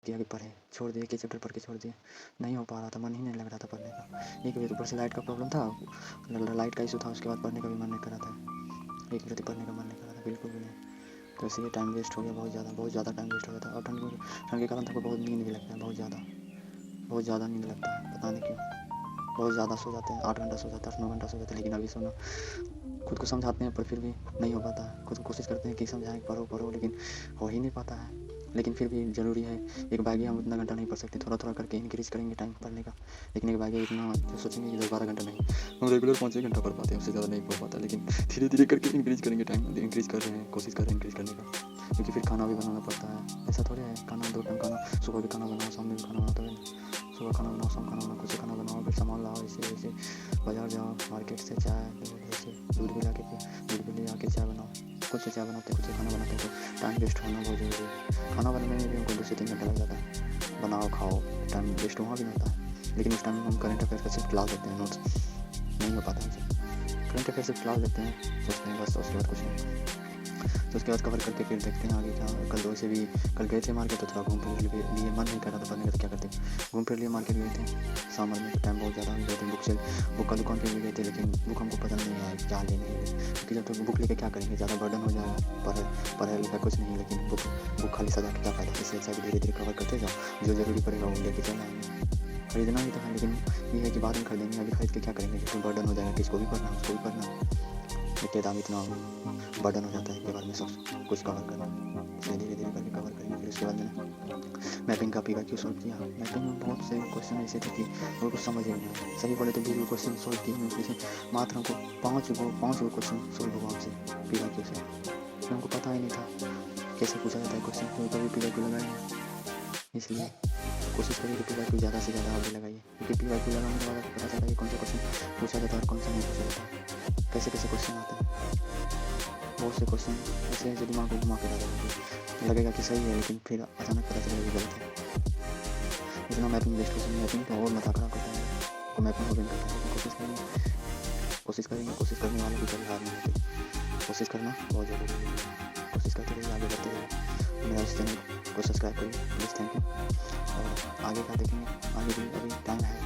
किया कि पढ़े, छोड़ दिए, कि चैप्टर पढ़ के छोड़ दिए, नहीं हो पा रहा था, मन ही नहीं लग रहा था पढ़ने का। एक बजे ऊपर से लाइट का प्रॉब्लम था, लाइट का इशू था, उसके बाद पढ़ने का भी मन नहीं कर रहा था, एक बजे पढ़ने का मन नहीं कर रहा था बिल्कुल भी नहीं। तो इसलिए टाइम वेस्ट हो गया, बहुत ज़्यादा टाइम वेस्ट हो गया था। और ठंड के कारण हमको बहुत नींद भी लगता है, बहुत ज़्यादा नींद लगता है, पता नहीं क्यों। बहुत ज़्यादा सो जाते हैं, 8 घंटा सो जाते हैं, 8-9 घंटा सो जाते हैं, लेकिन अभी सोना खुद को समझाते हैं पर फिर भी नहीं हो पाता है। खुद को कोशिश करते हैं कि समझाएं, पढ़ो, लेकिन हो ही नहीं पाता है। लेकिन फिर भी ज़रूरी है, एक बागी हम उतना घंटा नहीं पढ़ सकते, थोड़ा करके इंक्रीज़ करेंगे टाइम पढ़ने का। लेकिन एक बागी इतना जो सोचेंगे कि 10-12 घंटा नहीं, हम रेगुलर 5-6 घंटा पढ़ पाते हैं, उससे ज़्यादा नहीं पढ़ पाता। लेकिन धीरे करके इंक्रीज़ करेंगे टाइम, इंक्रीज़ कर रहे हैं, कोशिश कर रहे हैं इंक्रीज़ करने का। क्योंकि फिर खाना भी बनाना पड़ता है, ऐसा थोड़ा है खाना 2 टाइम खाना, सुबह भी खाना बनाओ, शाम में भी खाना बनाओ, तो सुबह खाना बनाओ, शाम खाना बनाओ, खुद से खाना बनाओ, फिर सामान लाओ, ऐसे बाज़ार जाओ, मार्केट से चाय ऐसे दूध भी ले आके चाय बनाओ, खुद से चाय बनाते, खुद से खाना बनाते, तो टाइम वेस्ट होना बहुत ज़रूरी है। खाना बनाने में भी हमको 2 से 3 घंटा लग जाता है, बनाओ खाओ, टाइम वेस्ट वहाँ भी होता है। लेकिन उस टाइम में हम करंट अफेयर का सिर्फ क्लास लेते हैं, नोट्स नहीं हो पाता हमसे। करंट अफेयर सिर्फ क्लास लेते हैं, सोचते हैं बस, उसके बाद कुछ नहीं। तो उसके बाद कवर करके फिर देखते हैं आगे क्या। कल वैसे भी कल गए थे मार्केट, तो थोड़ा घूम फिर लिए, मन नहीं कर रहा था पढ़ने का, तो क्या करते, घूम फिर लिए, मार्केट गए थे समर में, टाइम बहुत ज़्यादा गए थे। बुक का दुकान पे भी गए थे, लेकिन बुक हमको पसंद नहीं आया क्या लेने है, क्योंकि जब तक बुक लेके क्या करेंगे, ज़्यादा बर्डन हो जाएगा, पढ़ाई लिखा कुछ नहीं। लेकिन बुक खाली सजा के क्या फ़ायदा, इससे अच्छा धीरे कवर करते जाओ, जो ज़रूरी पड़ेगा वो लेके चल आएंगे। खरीदना ही तो है, लेकिन ये है कि बाद में खरीदेंगे, अभी खरीद के क्या करेंगे, जिसमें बर्डन हो जाएगा, किसको भी पढ़ना है, उसको भी पढ़ना है, इतने दाम इतना बर्डन हो जाता है, एक बार में सब कुछ कवर करना, इसलिए धीरे करके कवर करेंगे। फिर उसके बाद मैंने मैपिंग का PYQ सॉल्व किया। मैपिंग में बहुत से क्वेश्चन ऐसे थे कि वो कुछ समझ ही नहीं आया, सही बोले तो 20 क्वेश्चन सॉल्व किए हैं, उसमें से मात्र हमको 5 क्वेश्चन सॉल्व हुआ हमसे PYQ से, हमको पता ही नहीं था कैसे पूछा जाता है क्वेश्चन, तो कभी PYQ लगाए हैं। इसलिए कोशिश करिए कि PYQ ज़्यादा से ज़्यादा आप भी लगाइए, क्योंकि PYQ लगाने के बाद आपको पता चलता है कि कौन सा क्वेश्चन पूछा जाता है और कौन सा नहीं पूछा जाता, कैसे क्वेश्चन आते हैं। बहुत से क्वेश्चन ऐसे हैं जो दिमाग को घुमा के रख देंगे, लगेगा कि सही है, लेकिन फिर अचानक पता चलेगा कि गलत है। इतना मैपिंग बेस्ट क्वेश्चन, मैपिंग तो और माथा खराब करता है, तो मैपिंग हो करता है, लेकिन कोशिश करेंगे, कोशिश करने वालों की कभी हार नहीं होती, कोशिश करना बहुत ज़रूरी है। कोशिश करते रहिए, आगे बढ़ते रहिए। मेरा इस चैनल को सब्सक्राइब करिए प्लीज़, थैंक यू। और आगे का देखेंगे, आगे भी अभी टाइम है,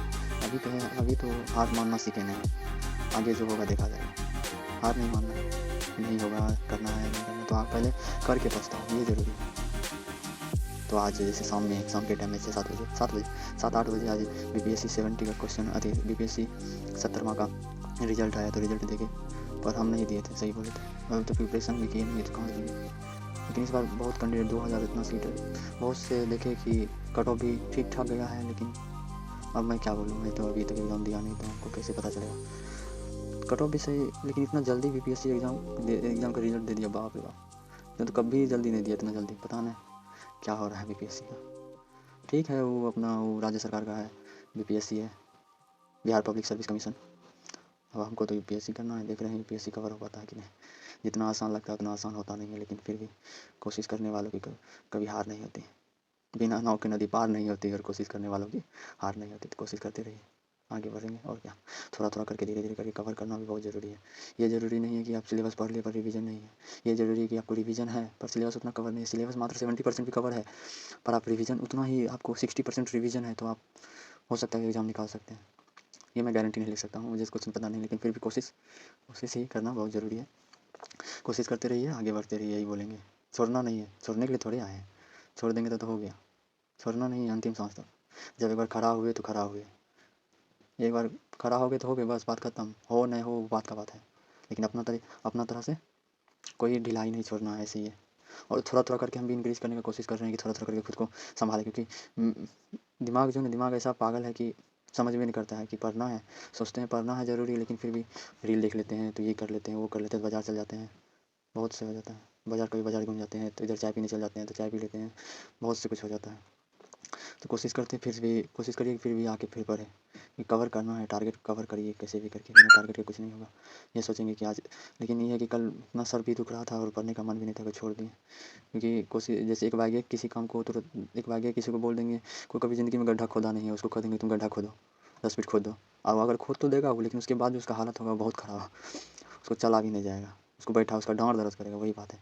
अभी तो हार मानना सीखे नहीं, आगे जो होगा देखा जाएगा। हार नहीं मानना, नहीं होगा, करना है नहीं करना, तो आप पहले करके पछताओ, ये ज़रूरी है। तो आज जैसे शाम के टाइम में 7-8 बजे आज BPSC 70 का क्वेश्चन अति BPSC 70 मार्क का रिजल्ट आया, तो रिजल्ट देखे, पर हम नहीं दिए थे, सही बोले तो तो प्रिपरेशन भी किए नहीं तो कहाँ देंगे। लेकिन इस बार बहुत कैंडिडेट 2000 इतना सीट है, बहुत से देखे कि कट ऑफ भी ठीक ठाक गया है, लेकिन अब मैं क्या बोलूँ, मैं तो अभी तक एग्ज़ाम दिया नहीं, तो हमको कैसे पता चलेगा। कट ऑफ भी सही, लेकिन इतना जल्दी BPSC एग्ज़ाम का रिजल्ट दे दिया, बाप रे बाप, तो कभी जल्दी नहीं दिया इतना जल्दी, पता नहीं क्या हो रहा है BPSC का। ठीक है, वो अपना वो राज्य सरकार का है, BPSC है, बिहार पब्लिक सर्विस कमीशन। अब हमको तो UPSC करना है, देख रहे हैं UPSC कवर हो पाता है कि नहीं। जितना आसान लगता है उतना आसान होता नहीं है, लेकिन फिर भी कोशिश करने वालों की कभी हार नहीं होती, बिना नाव के नदी पार नहीं होती, अगर कोशिश करने वालों की हार नहीं होती, तो कोशिश करते रहिए, आगे बढ़ेंगे। और क्या, थोड़ा करके धीरे करके कवर करना भी बहुत ज़रूरी है। ये ज़रूरी नहीं है कि आप सिलेबस पढ़ लिए पर रिवीजन नहीं है, ये ज़रूरी है कि आपको रिवीजन है पर सिलेबस उतना कवर नहीं है। सिलेबस मात्र 70% भी कवर है, पर आप रिवीजन उतना ही, आपको 60% रिवीजन है, तो आप हो सकता है एग्ज़ाम निकाल सकते हैं। ये मैं गारंटी नहीं ले सकता हूँ, मुझे कुछ पता नहीं, लेकिन फिर भी कोशिश ही करना बहुत ज़रूरी है। कोशिश करते रहिए, आगे बढ़ते रहिए, यही बोलेंगे। छोड़ना नहीं है, छोड़ने के लिए थोड़े आए हैं, छोड़ देंगे तो हो गया। छोड़ना नहीं है अंतिम सांस तक, जब एक बार खड़ा हुए तो खड़ा हुए, एक बार खड़ा हो गए तो हो गए, बस बात खत्म, हो नहीं हो बात का बात है। लेकिन अपना तरह से कोई ढिलाई नहीं छोड़ना है, ऐसे ही है। और थोड़ा करके हम भी इंक्रीज़ करने की कोशिश कर रहे हैं कि थोड़ा करके खुद को संभालें, क्योंकि दिमाग ऐसा पागल है कि समझ में नहीं करता है कि पढ़ना है, सोचते हैं पढ़ना है ज़रूरी, लेकिन फिर भी रील देख लेते हैं, तो ये कर लेते हैं, वो कर लेते हैं, बाज़ार चल जाते हैं, बहुत से हो जाता है। कभी बाज़ार घूम जाते हैं, तो इधर चाय पीने चल जाते हैं, तो चाय पी लेते हैं, बहुत से कुछ हो जाता है। तो कोशिश करिए कि फिर भी आके फिर पढ़ें, कि कवर करना है, टारगेट कवर करिए कैसे भी करके, बिना टारगेट के कुछ नहीं होगा। ये सोचेंगे कि आज, लेकिन ये है कि कल इतना सर भी दुख रहा था और पढ़ने का मन भी नहीं था, कि छोड़ दिए। क्योंकि कोशिश, जैसे एक बार किसी काम को तुरंत एक बार किसी को बोल देंगे, कोई कभी ज़िंदगी में गड्ढा खोदा नहीं है, उसको कह देंगे तुम गड्ढा खोदो, 10 फीट खोद दो, अब अगर खोद तो देगा वो, लेकिन उसके बाद जो उसका हालत होगा बहुत ख़राब, उसको चला भी नहीं जाएगा, उसको बैठा उसका डाँड दर्द करेगा। वही बात है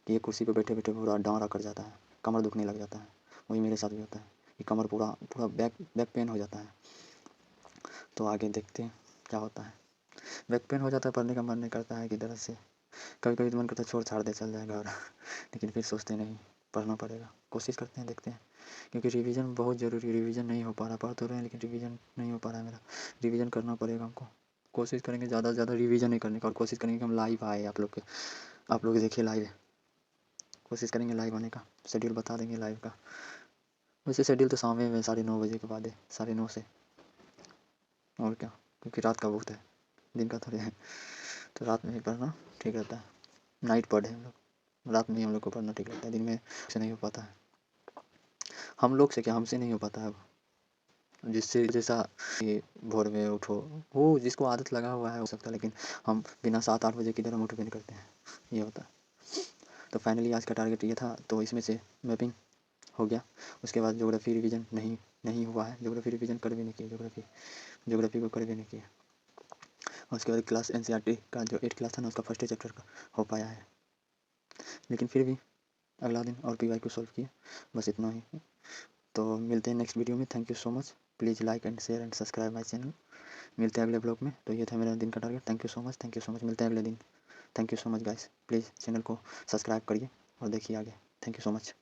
कि ये कुर्सी पर बैठे पूरा डाँड अकड़ जाता है, कमर दुखने लग जाता है, वही मेरे साथ भी होता है कि कमर पूरा पूरा बैक पेन हो जाता है। तो आगे देखते हैं क्या होता है। बैक पेन हो जाता है, पढ़ने का मन नहीं करता है किधर से। कभी कभी तो मन करता है छोड़ छाड़ दे चल जाए घर लेकिन फिर सोचते नहीं, पढ़ना पड़ेगा, कोशिश करते हैं, देखते हैं। क्योंकि रिवीजन बहुत ज़रूरी, रिवीजन नहीं हो पा रहा, पढ़ तो रहे हैं लेकिन रिवीजन नहीं हो पा रहा है मेरा। रिवीजन करना पड़ेगा हमको, कोशिश करेंगे ज़्यादा से ज़्यादा रिवीजन ही करने का, और कोशिश करेंगे कि हम लाइव आए आप लोग देखिए लाइव, कोशिश करेंगे लाइव आने का, शेड्यूल बता देंगे लाइव का। वैसे शेड्यूल तो शाम में 9:30 बजे के बाद है, 9:30 से, और क्या, क्योंकि रात का वक्त है, दिन का थोड़े है। तो रात में ही पढ़ना ठीक रहता है, नाइट पढ़े हम लोग, रात में ही हम लोग को पढ़ना ठीक रहता है, दिन में से नहीं हो पाता है। हम लोग से क्या, हमसे नहीं हो पाता है अब। जिससे जैसा कि भोर में उठो, वो जिसको आदत लगा हुआ है हो सकता है, लेकिन हम बिना 7-8 बजे किधर हम उठ भी नहीं करते हैं, ये होता है। तो फाइनली आज का टारगेट ये था, तो इसमें से मैपिंग हो गया। उसके बाद ज्योग्राफी रिवीजन नहीं हुआ है, ज्योग्राफी रिवीजन कर भी नहीं किया, ज्योग्राफी को कर भी नहीं किया। और उसके बाद क्लास एनसीईआरटी का जो 8 क्लास था ना, उसका फर्स्ट चैप्टर का हो पाया है, लेकिन फिर भी अगला दिन और पीवाईक्यू सॉल्व किया, बस इतना ही। तो मिलते हैं नेक्स्ट वीडियो में। Thank you so much, please like and share and subscribe my channel. मिलते हैं अगले ब्लॉग में। तो ये था मेरा दिन का target. Thank you so much, thank you so much, मिलते हैं अगले दिन। Thank you so much guys, please channel को सब्सक्राइब करिए और देखिए आगे। Thank you so much.